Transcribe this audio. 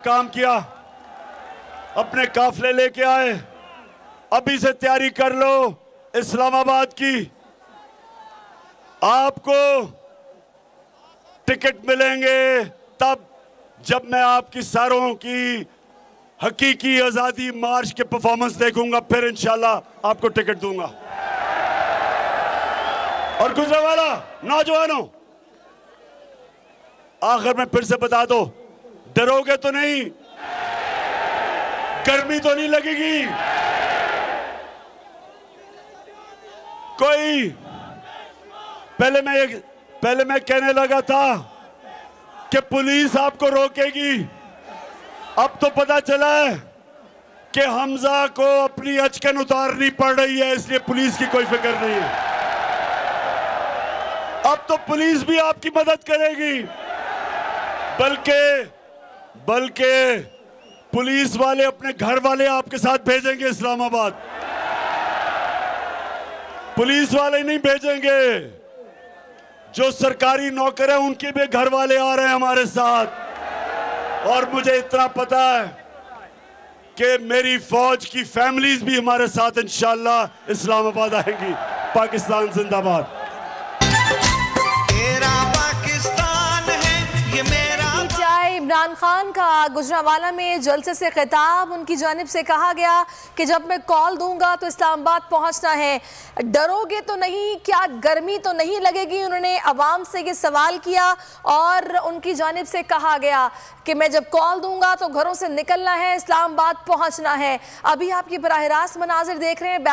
काम किया, अपने काफले लेके आए, अभी से तैयारी कर लो इस्लामाबाद की। आपको टिकट मिलेंगे तब जब मैं आपकी सारों की हकीकी आजादी मार्च के परफॉर्मेंस देखूंगा, फिर इंशाल्लाह आपको टिकट दूंगा। और गुजरांवाला नौजवानों, आखिर में फिर से बता दो, डरोगे तो नहीं? गर्मी तो नहीं लगेगी? कोई पहले मैं कहने लगा था कि पुलिस आपको रोकेगी, अब तो पता चला है कि हमजा को अपनी अचकन उतारनी पड़ रही है, इसलिए पुलिस की कोई फिक्र नहीं है। अब तो पुलिस भी आपकी मदद करेगी, बल्कि पुलिस वाले अपने घर वाले आपके साथ भेजेंगे इस्लामाबाद। पुलिस वाले नहीं भेजेंगे, जो सरकारी नौकर है उनके भी घर वाले आ रहे हैं हमारे साथ। और मुझे इतना पता है कि मेरी फौज की फैमिलीज भी हमारे साथ इंशाअल्लाह इस्लामाबाद आएंगी। पाकिस्तान जिंदाबाद। इमरान खान का गुजरांवाला में जलसे से खिताब, उनकी जानिब से कहा गया कि जब मैं कॉल दूंगा तो इस्लामाबाद पहुंचना है। डरोगे तो नहीं? क्या गर्मी तो नहीं लगेगी? उन्होंने अवाम से ये सवाल किया और उनकी जानिब से कहा गया कि मैं जब कॉल दूंगा तो घरों से निकलना है, इस्लामाबाद पहुंचना है। अभी आप ये बराह रास्त मनाजिर देख रहे हैं।